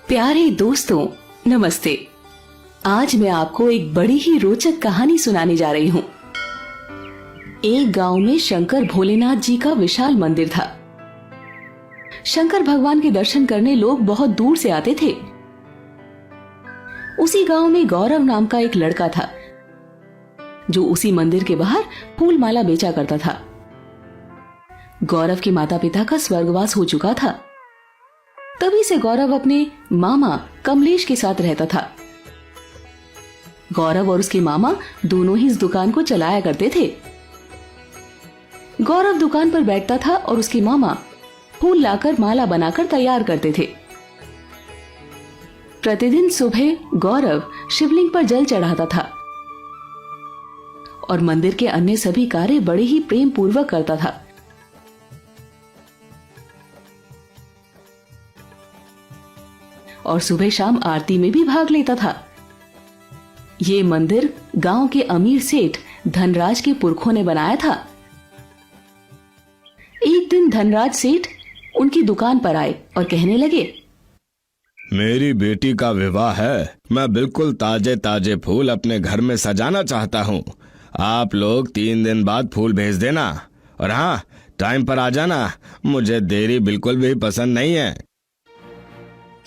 प्यारे दोस्तों, नमस्ते। आज मैं आपको एक बड़ी ही रोचक कहानी सुनाने जा रही हूँ। एक गांव में शंकर भोलेनाथ जी का विशाल मंदिर था। शंकर भगवान के दर्शन करने लोग बहुत दूर से आते थे। उसी गांव में गौरव नाम का एक लड़का था जो उसी मंदिर के बाहर फूल माला बेचा करता था। गौरव के माता पिता का स्वर्गवास हो चुका था, तभी से गौरव अपने मामा कमलेश के साथ रहता था। गौरव और उसके मामा दोनों ही इस दुकान को चलाया करते थे। गौरव दुकान पर बैठता था और उसके मामा फूल लाकर माला बनाकर तैयार करते थे। प्रतिदिन सुबह गौरव शिवलिंग पर जल चढ़ाता था और मंदिर के अन्य सभी कार्य बड़े ही प्रेम पूर्वक करता था। और सुबह शाम आरती में भी भाग लेता था। ये मंदिर गांव के अमीर सेठ धनराज के पुरखों ने बनाया था। एक दिन धनराज सेठ उनकी दुकान पर आए और कहने लगे, मेरी बेटी का विवाह है। मैं बिल्कुल ताजे ताजे फूल अपने घर में सजाना चाहता हूँ। आप लोग 3 दिन बाद फूल भेज देना और हाँ, टाइम पर आ जाना। मुझे देरी बिल्कुल भी पसंद नहीं है।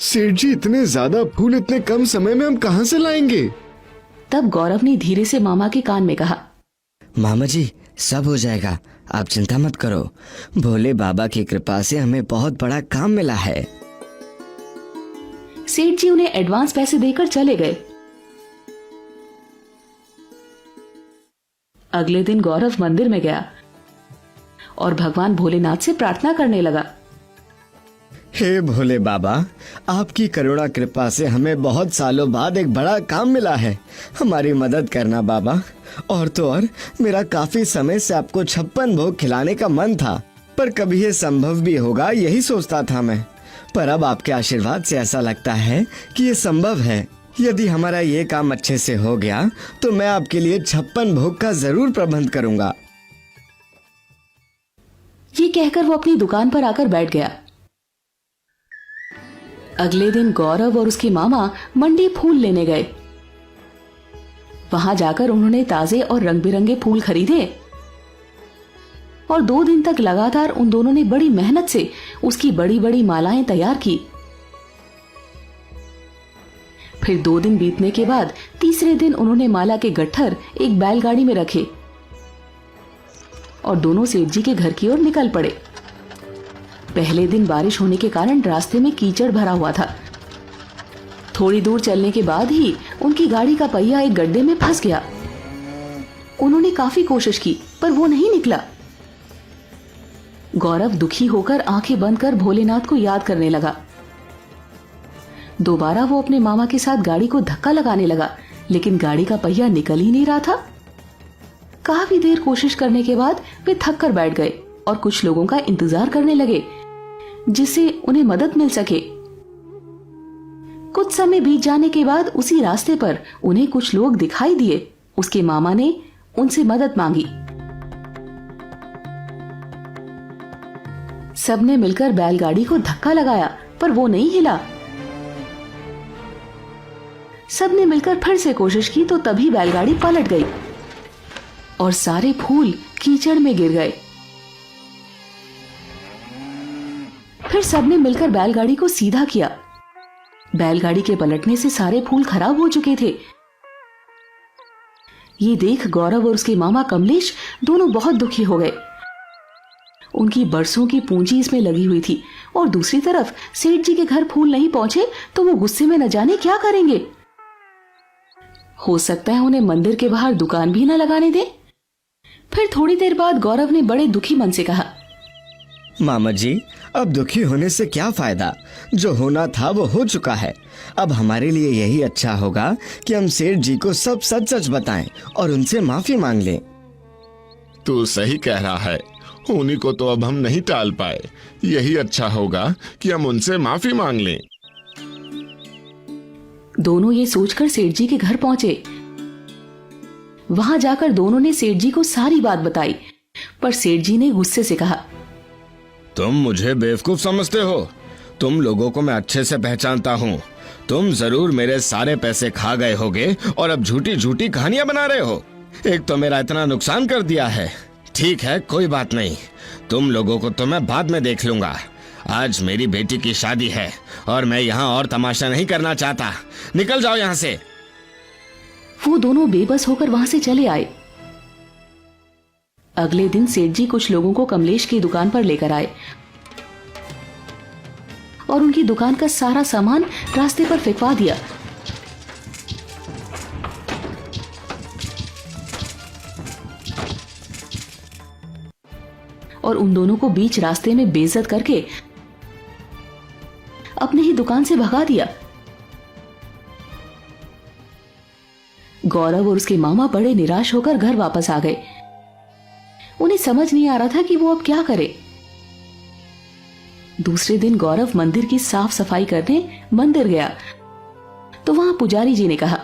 सेठ जी, इतने ज्यादा फूल इतने कम समय में हम कहाँ से लाएंगे? तब गौरव ने धीरे से मामा के कान में कहा, मामा जी, सब हो जाएगा, आप चिंता मत करो। भोले बाबा की कृपा से हमें बहुत बड़ा काम मिला है। सेठ जी उन्हें एडवांस पैसे देकर चले गए। अगले दिन गौरव मंदिर में गया और भगवान भोलेनाथ से प्रार्थना करने लगा। हे भोले बाबा, आपकी करुणा कृपा से हमें बहुत सालों बाद एक बड़ा काम मिला है। हमारी मदद करना बाबा। और तो और, मेरा काफी समय से आपको 56 भोग खिलाने का मन था, पर कभी ये संभव भी होगा यही सोचता था मैं। पर अब आपके आशीर्वाद से ऐसा लगता है कि ये संभव है। यदि हमारा ये काम अच्छे से हो गया तो मैं आपके लिए 56 भोग का जरूर प्रबंध करूंगा। ये कहकर वो अपनी दुकान पर आकर बैठ गया। अगले दिन गौरव और उसके मामा मंडी फूल लेने गए। वहां जाकर उन्होंने ताजे और रंग बिरंगे फूल खरीदे और 2 दिन तक लगातार उन दोनों ने बड़ी मेहनत से उसकी बड़ी बड़ी मालाएं तैयार की। फिर 2 दिन बीतने के बाद तीसरे दिन उन्होंने माला के गट्ठर एक बैलगाड़ी में रखे और दोनों सेठ जी के घर की ओर निकल पड़े। पहले दिन बारिश होने के कारण रास्ते में कीचड़ भरा हुआ था। थोड़ी दूर चलने के बाद ही उनकी गाड़ी का पहिया एक गड्ढे में फंस गया। उन्होंने काफी कोशिश की पर वो नहीं निकला। गौरव दुखी होकर आंखें बंद कर भोलेनाथ को याद करने लगा। दोबारा वो अपने मामा के साथ गाड़ी को धक्का लगाने लगा, लेकिन गाड़ी का पहिया निकल ही नहीं रहा था। काफी देर कोशिश करने के बाद वे थक कर बैठ गए और कुछ लोगों का इंतजार करने लगे जिससे उन्हें मदद मिल सके। कुछ समय बीत जाने के बाद उसी रास्ते पर उन्हें कुछ लोग दिखाई दिए। उसके मामा ने उनसे मदद मांगी। सबने मिलकर बैलगाड़ी को धक्का लगाया पर वो नहीं हिला। सबने मिलकर फिर से कोशिश की तो तभी बैलगाड़ी पलट गई और सारे फूल कीचड़ में गिर गए। फिर सबने मिलकर बैलगाड़ी को सीधा किया। बैलगाड़ी के पलटने से सारे फूल खराब हो चुके थे। ये देख गौरव और उसके मामा कमलेश दोनों बहुत दुखी हो गए। उनकी बरसों की पूंजी इसमें लगी हुई थी और दूसरी तरफ सेठ जी के घर फूल नहीं पहुंचे तो वो गुस्से में न जाने क्या करेंगे। हो सकता है उन्हें मंदिर के बाहर दुकान भी न लगाने दें। फिर थोड़ी देर बाद गौरव ने बड़े दुखी मन से कहा, मामा जी, अब दुखी होने से क्या फायदा? जो होना था वो हो चुका है। अब हमारे लिए यही अच्छा होगा कि हम सेठ जी को सब सच सच बताएं और उनसे माफी मांग लें। तू सही कह रहा है। उन्हीं को तो अब हम नहीं टाल पाए। यही अच्छा होगा कि हम उनसे माफी मांग लें। दोनों ये सोचकर सेठ जी के घर पहुंचे। वहां जाकर दोनों ने सेठ जी को सारी बात बताई, पर सेठ जी ने गुस्से से कहा, तुम मुझे बेवकूफ समझते हो? तुम लोगों को मैं अच्छे से पहचानता हूँ। तुम जरूर मेरे सारे पैसे खा गए होगे और अब झूठी झूठी कहानियां बना रहे हो। एक तो मेरा इतना नुकसान कर दिया है। ठीक है, कोई बात नहीं, तुम लोगों को तो मैं बाद में देख लूंगा। आज मेरी बेटी की शादी है और मैं यहाँ और तमाशा नहीं करना चाहता। निकल जाओ यहाँ से। वो दोनों बेबस होकर वहां से चले आए। अगले दिन सेठ जी कुछ लोगों को कमलेश की दुकान पर लेकर आए और उनकी दुकान का सारा सामान रास्ते पर फेंकवा दिया। और उन दोनों को बीच रास्ते में बेइज्जत करके अपने ही दुकान से भगा दिया। गौरव और उसके मामा बड़े निराश होकर घर वापस आ गए। उन्हें समझ नहीं आ रहा था कि वो अब क्या करे। दूसरे दिन गौरव मंदिर की साफ सफाई करने मंदिर गया तो वहां पुजारी जी ने कहा,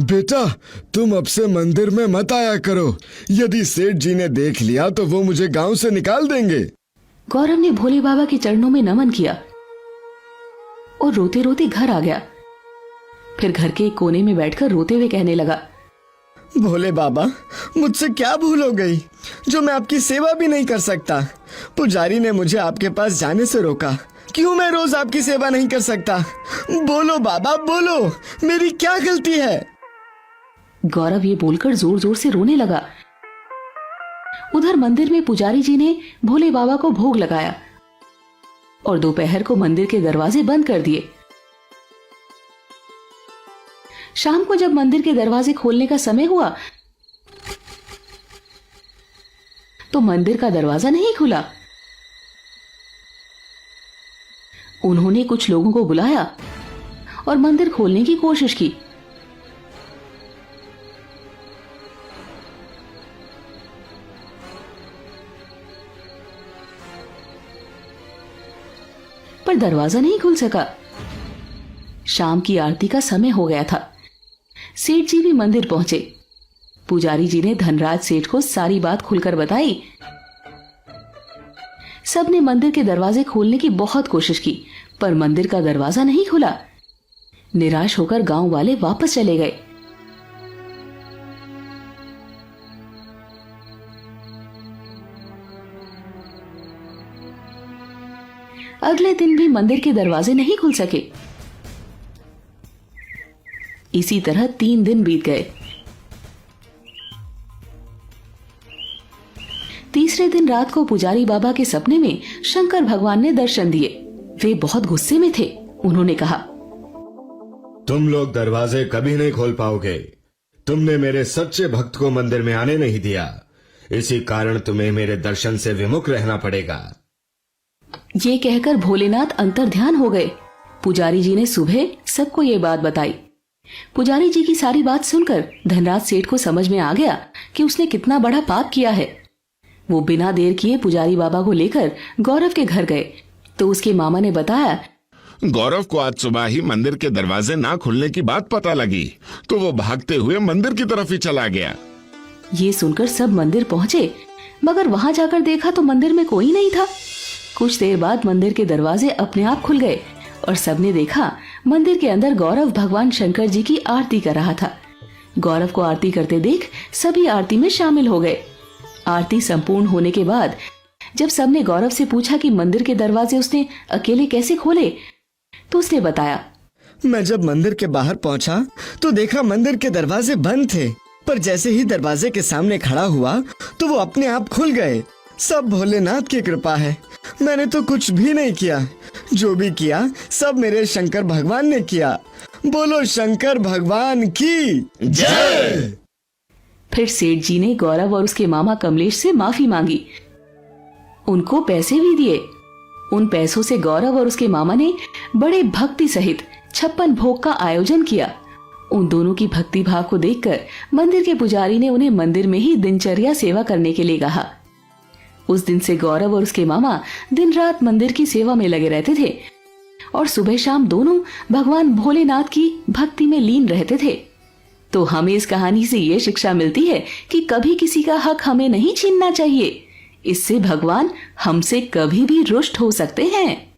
बेटा, तुम अब से मंदिर में मत आया करो। यदि सेठ जी ने देख लिया तो वो मुझे गांव से निकाल देंगे। गौरव ने भोले बाबा के चरणों में नमन किया और रोते रोते घर आ गया। फिर घर के एक कोने में बैठकर रोते हुए कहने लगा, भोले बाबा, मुझसे क्या भूल हो गई जो मैं आपकी सेवा भी नहीं कर सकता। पुजारी ने मुझे आपके पास जाने से रोका। क्यों मैं रोज आपकी सेवा नहीं कर सकता? बोलो बाबा, बोलो, मेरी क्या गलती है? गौरव ये बोलकर जोर जोर से रोने लगा। उधर मंदिर में पुजारी जी ने भोले बाबा को भोग लगाया और दोपहर को मंदिर के दरवाजे बंद कर दिए। शाम को जब मंदिर के दरवाजे खोलने का समय हुआ तो मंदिर का दरवाजा नहीं खुला। उन्होंने कुछ लोगों को बुलाया और मंदिर खोलने की कोशिश की। पर दरवाजा नहीं खुल सका। शाम की आरती का समय हो गया था। सेठ जी भी मंदिर पहुंचे। पुजारी जी ने धनराज सेठ को सारी बात खुलकर बताई। सबने मंदिर के दरवाजे खोलने की बहुत कोशिश की पर मंदिर का दरवाजा नहीं खुला। निराश होकर गांव वाले वापस चले गए। अगले दिन भी मंदिर के दरवाजे नहीं खुल सके। इसी तरह 3 दिन बीत गए। तीसरे दिन रात को पुजारी बाबा के सपने में शंकर भगवान ने दर्शन दिए। वे बहुत गुस्से में थे। उन्होंने कहा, तुम लोग दरवाजे कभी नहीं खोल पाओगे। तुमने मेरे सच्चे भक्त को मंदिर में आने नहीं दिया। इसी कारण तुम्हें मेरे दर्शन से विमुख रहना पड़ेगा। ये कहकर भोलेनाथ अंतर्ध्यान हो गए। पुजारी जी ने सुबह सबको ये बात बताई। पुजारी जी की सारी बात सुनकर धनराज सेठ को समझ में आ गया कि उसने कितना बड़ा पाप किया है। वो बिना देर किए पुजारी बाबा को लेकर गौरव के घर गए तो उसके मामा ने बताया, गौरव को आज सुबह ही मंदिर के दरवाजे ना खुलने की बात पता लगी तो वो भागते हुए मंदिर की तरफ ही चला गया। ये सुनकर सब मंदिर पहुंचे मगर वहां जाकर देखा तो मंदिर में कोई नहीं था। कुछ देर बाद मंदिर के दरवाजे अपने आप खुल गए और सबने देखा मंदिर के अंदर गौरव भगवान शंकर जी की आरती कर रहा था। गौरव को आरती करते देख सभी आरती में शामिल हो गए। आरती संपूर्ण होने के बाद जब सबने गौरव से पूछा कि मंदिर के दरवाजे उसने अकेले कैसे खोले तो उसने बताया, मैं जब मंदिर के बाहर पहुंचा तो देखा मंदिर के दरवाजे बंद थे, पर जैसे ही दरवाजे के सामने खड़ा हुआ तो वो अपने आप खुल गए। सब भोलेनाथ की कृपा है। मैंने तो कुछ भी नहीं किया। जो भी किया सब मेरे शंकर भगवान ने किया। बोलो शंकर भगवान की जय। फिर सेठ जी ने गौरव और उसके मामा कमलेश से माफी मांगी। उनको पैसे भी दिए। उन पैसों से गौरव और उसके मामा ने बड़े भक्ति सहित 56 भोग का आयोजन किया। उन दोनों की भक्ति भाव को देखकर मंदिर के पुजारी ने उन्हें मंदिर में ही दिनचर्या सेवा करने के लिए कहा। उस दिन से गौरव और उसके मामा दिन रात मंदिर की सेवा में लगे रहते थे और सुबह शाम दोनों भगवान भोलेनाथ की भक्ति में लीन रहते थे। तो हमें इस कहानी से ये शिक्षा मिलती है कि कभी किसी का हक हमें नहीं छीनना चाहिए। इससे भगवान हमसे कभी भी रुष्ट हो सकते हैं।